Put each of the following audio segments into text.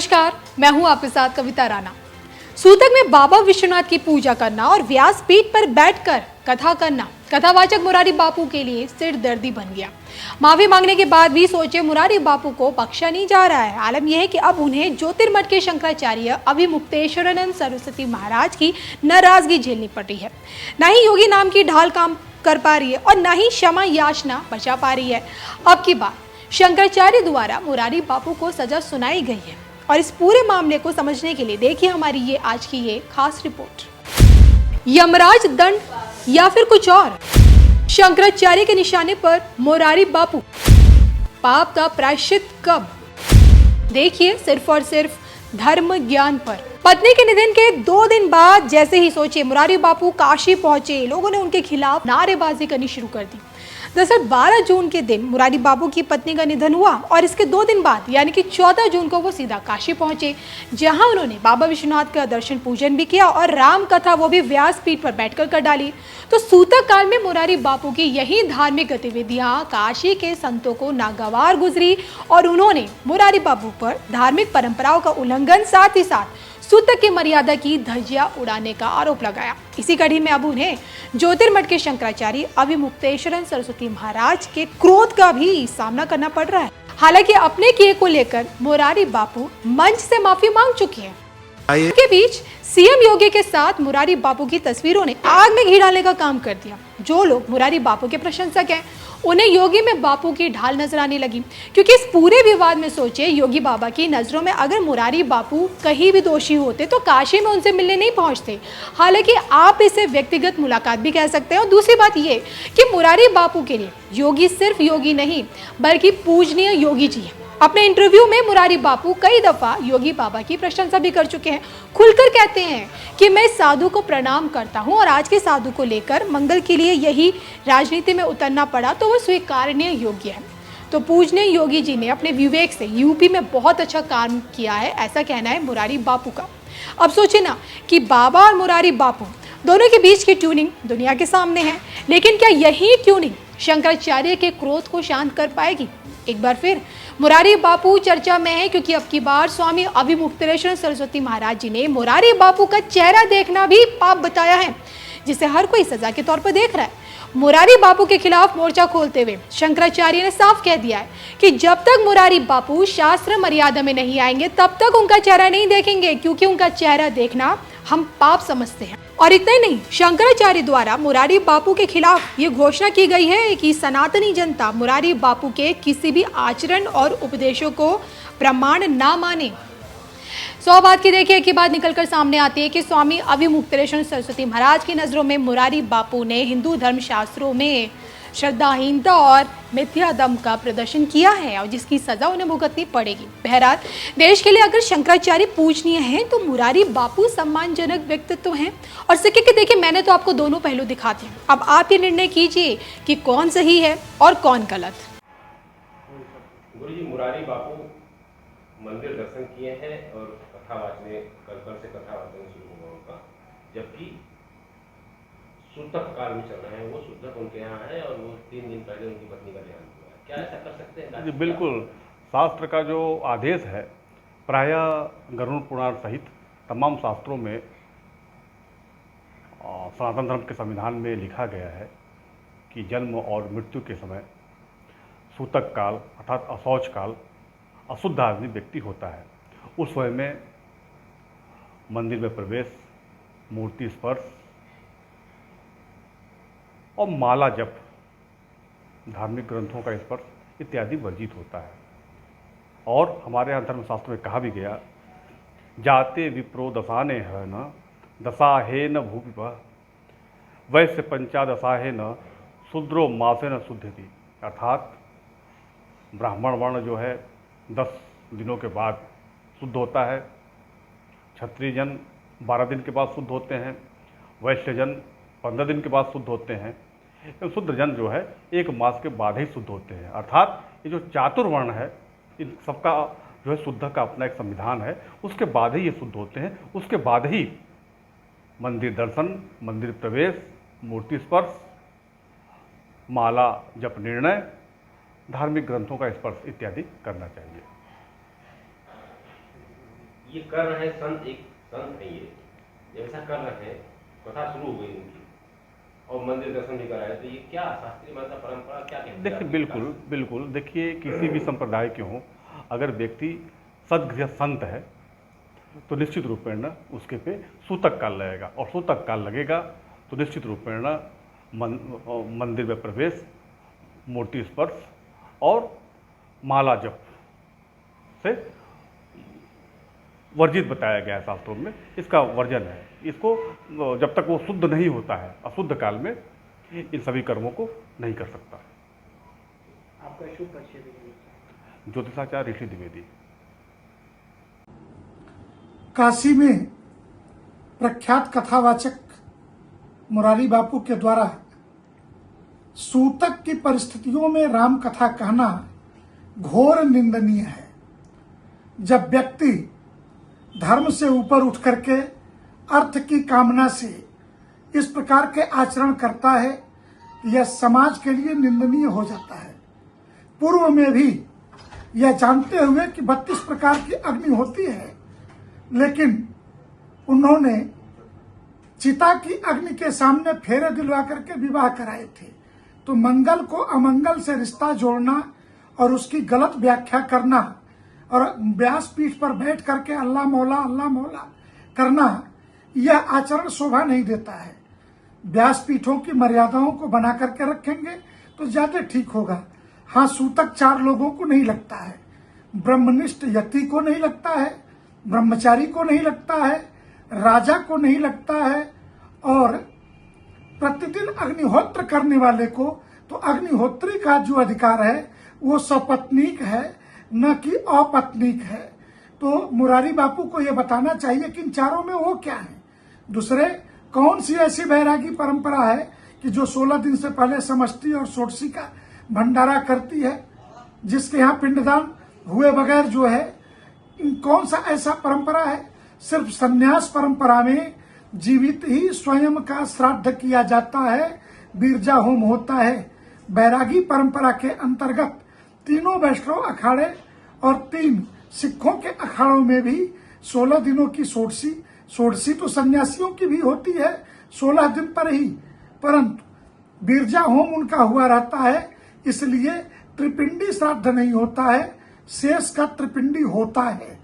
नमस्कार, मैं हूं आपके साथ कविता राणा। सूतक में बाबा विश्वनाथ की पूजा करना और व्यासपीठ पर बैठकर कथा करना कथावाचक मुरारी बापू के लिए सिरदर्दी बन गया। माफी मांगने के बाद भी सोचे मुरारी बापू को बख्शा नहीं जा रहा है। आलम यह है कि अब उन्हें ज्योतिर्मठ के शंकराचार्य अभिमुक्तेश्वरानंद सरस्वती महाराज की नाराजगी झेलनी पड़ रही है। न ही योगी नाम की ढाल काम कर पा रही है और न ही क्षमा याचना बचा पा रही है। अब की बात शंकराचार्य द्वारा मुरारी बापू को सजा सुनाई गई है और इस पूरे मामले को समझने के लिए देखिए हमारी ये आज की ये खास रिपोर्ट। यमराज दंड या फिर कुछ और, शंकराचार्य के निशाने पर मुरारी बापू, पाप का प्रायश्चित कब? देखिए सिर्फ और सिर्फ धर्म ज्ञान पर। पत्नी के निधन के 2 दिन बाद जैसे ही सोचे मुरारी बापू काशी पहुंचे, लोगों ने उनके खिलाफ नारेबाजी करनी शुरू कर दी। दरअसल 12 जून के दिन मुरारी बापू की पत्नी का निधन हुआ और इसके 2 दिन बाद यानी कि 14 जून को वो सीधा काशी पहुंचे, जहां उन्होंने बाबा विश्वनाथ का दर्शन पूजन भी किया और राम कथा वो भी व्यासपीठ पर बैठकर कर डाली। तो सूतक काल में मुरारी बापू की यही धार्मिक गतिविधियां काशी के संतों को नागवार गुजरी और उन्होंने मुरारी बापू पर धार्मिक परंपराओं का उल्लंघन साथ ही साथ सूतक की मर्यादा की धज्जियां उड़ाने का आरोप लगाया। इसी कड़ी में अब उन्हें ज्योतिर्मठ के शंकराचार्य अभिमुक्तेश्वरानंद सरस्वती महाराज के क्रोध का भी सामना करना पड़ रहा है। हालांकि अपने किए को लेकर मुरारी बापू मंच से माफी मांग चुकी है। के बीच सीएम योगी के साथ मुरारी बापू की तस्वीरों ने आग में घी डालने का काम कर दिया। जो लोग मुरारी बापू के प्रशंसक हैं उन्हें योगी में बापू की ढाल नजर आने लगी, क्योंकि इस पूरे विवाद में सोचे योगी बाबा की नजरों में अगर मुरारी बापू कहीं भी दोषी होते तो काशी में उनसे मिलने नहीं पहुंचते। हालांकि आप इसे व्यक्तिगत मुलाकात भी कह सकते हैं। और दूसरी बात ये कि मुरारी बापू के लिए योगी सिर्फ योगी नहीं बल्कि पूजनीय योगी जी है। अपने इंटरव्यू में मुरारी बापू कई दफा योगी बाबा की प्रशंसा भी कर चुके हैं। खुलकर कहते हैं कि मैं साधु को प्रणाम करता हूं और आज के साधु को लेकर मंगल के लिए यही राजनीति में उतरना पड़ा तो वो स्वीकारनीय योग्य है। तो पूजनीय योगी जी ने अपने विवेक से यूपी में बहुत अच्छा काम किया है, ऐसा कहना है मुरारी बापू का। अब सोचे ना कि बाबा और मुरारी बापू दोनों के बीच की ट्यूनिंग दुनिया के सामने है, लेकिन क्या यही ट्यूनिंग शंकराचार्य के क्रोध को शांत कर पाएगी? एक बार फिर मुरारी बापू चर्चा में है, क्योंकि अब की बार स्वामी अभिमुक्तेश्वरानंद सरस्वती महाराज जी ने मुरारी बापू का चेहरा देखना भी पाप बताया है, जिसे हर कोई सजा के तौर पर देख रहा है। मुरारी बापू के खिलाफ मोर्चा खोलते हुए शंकराचार्य ने साफ कह दिया है कि जब तक मुरारी बापू शास्त्र मर्यादा में नहीं आएंगे तब तक उनका चेहरा नहीं देखेंगे, क्योंकि उनका चेहरा देखना हम पाप समझते हैं। और इतना ही नहीं, शंकराचार्य द्वारा मुरारी बापू के खिलाफ ये घोषणा की गई है कि सनातनी जनता मुरारी बापू के किसी भी आचरण और उपदेशों को प्रमाण ना माने। 100 बात की देखिए एक ही बात निकलकर सामने आती है कि स्वामी अभिमुक्तेश्वरानंद सरस्वती महाराज की नजरों में मुरारी बापू ने हिंदू धर्म शास्त्रों में श्रद्धाहीनता और मिथ्या दम का प्रदर्शन किया है और जिसकी सजा उन्हें भुगतनी पड़ेगी। बहरहाल देश के लिए अगर शंकराचार्य पूजनीय हैं तो मुरारी बापू सम्मानजनक व्यक्तित्व हैं। और सिक्के के देखिए मैंने तो आपको दोनों पहलू दिखाते हैं, अब आप ये निर्णय कीजिए कि कौन सही है और कौन गलत। गुरुजी, मुरारी बापू मंदिर दर्शन किए हैं और कथा वाचने कल से कथा वाचन शुरू हुआ उनका, जबकि सूतक काल में चल रहे हैं, वो सूतक उनके यहाँ है और वो 3 दिन पहले उनकी पत्नी का देहांत हुआ है। क्या ऐसा कर सकते हैं? जी बिल्कुल, शास्त्र का जो आदेश है प्रायः गरुड़ पुराण सहित तमाम शास्त्रों में सनातन धर्म के संविधान में लिखा गया है कि जन्म और मृत्यु के समय सूतक काल अर्थात अशौच काल अशुद्ध आदमी व्यक्ति होता है। उस समय में मंदिर में प्रवेश, मूर्ति स्पर्श और माला जप, धार्मिक ग्रंथों का स्पर्श इत्यादि वर्जित होता है। और हमारे यहाँ धर्मशास्त्र में कहा भी गया, जाते विप्रो दशाने है न दशाहे न भूपिपः वैश्य पंचादशाहे न शूद्रो मासे न शुद्धति। अर्थात ब्राह्मण वर्ण जो है 10 दिनों के बाद शुद्ध होता है, क्षत्रिय जन 12 दिन के बाद शुद्ध होते हैं, वैश्य जन 15 दिन के बाद शुद्ध होते हैं, शुद्ध जन जो है 1 मास के बाद ही शुद्ध होते हैं। अर्थात ये जो चातुर्वर्ण है इन सबका जो है शुद्ध का अपना एक संविधान है, उसके बाद ही ये शुद्ध होते हैं। उसके बाद ही मंदिर दर्शन, मंदिर प्रवेश, मूर्ति स्पर्श, माला जप निर्णय, धार्मिक ग्रंथों का स्पर्श इत्यादि करना चाहिए। ये कर रहे हैं संत, एक संत है ये, जैसा कर रहे हैं, कथा शुरू हो गई उनकी और मंदिर दर्शन भी कराए, तो ये क्या शास्त्रीय मान्यता परंपरा क्या कहती है? देखिए बिल्कुल बिल्कुल, देखिए किसी भी संप्रदाय के हों, अगर व्यक्ति सद्गृह संत है तो निश्चित रूपेण उसके पे सूतक काल लगेगा, और सूतक काल लगेगा तो निश्चित रूपेण मंदिर में प्रवेश, मूर्ति स्पर्श और माला जप से वर्जित बताया गया है शास्त्रों में, इसका वर्जन है। इसको जब तक वो शुद्ध नहीं होता है, अशुद्ध काल में इन सभी कर्मों को नहीं कर सकता। आपका शुभ परिचय? ज्योतिषाचार्य ऋषि द्विवेदी। काशी में प्रख्यात कथावाचक मुरारी बापू के द्वारा सूतक की परिस्थितियों में राम कथा कहना घोर निंदनीय है। जब व्यक्ति धर्म से ऊपर उठ करके अर्थ की कामना से इस प्रकार के आचरण करता है, यह समाज के लिए निंदनीय हो जाता है। पूर्व में भी यह जानते हुए कि 32 प्रकार की अग्नि होती है, लेकिन उन्होंने चिता की अग्नि के सामने फेरे दिलवा करके विवाह कराए थे। तो मंगल को अमंगल से रिश्ता जोड़ना और उसकी गलत व्याख्या करना और व्यासपीठ पर बैठ करके अल्लाह मौला करना, यह आचरण शोभा नहीं देता है। व्यासपीठों की मर्यादाओं को बना करके रखेंगे तो ज्यादा ठीक होगा। हाँ, सूतक 4 लोगों को नहीं लगता है, ब्रह्मनिष्ठ यति को नहीं लगता है, ब्रह्मचारी को नहीं लगता है, राजा को नहीं लगता है, और प्रतिदिन अग्निहोत्र करने वाले को, तो अग्निहोत्री का जो अधिकार है वो सपत्नीक है, न कि अपत्नीक है। तो मुरारी बापू को यह बताना चाहिए कि इन चारों में वो क्या है। दूसरे, कौन सी ऐसी बैरागी परंपरा है कि जो 16 दिन से पहले समष्टि और षोडशी का भंडारा करती है, जिसके यहाँ पिंडदान हुए बगैर जो है, कौन सा ऐसा परंपरा है? सिर्फ संन्यास परंपरा में जीवित ही स्वयं का श्राद्ध किया जाता है, बीरजा होम होता है। बैरागी परंपरा के अंतर्गत तीनों वैष्णव अखाड़े और 3 सिखों के अखाड़ों में भी 16 दिनों की षोडशी तो सन्यासियों की भी होती है 16 दिन पर ही, परंतु बीरजा होम उनका हुआ रहता है, इसलिए त्रिपिंडी श्राद्ध नहीं होता है, शेष का त्रिपिंडी होता है।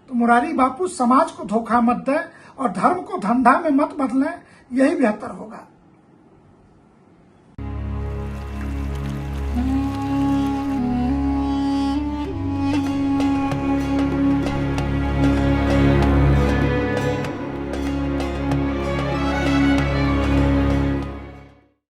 तो मुरारी बापू समाज को धोखा मत दें और धर्म को धंधा में मत बदलें, यही बेहतर होगा।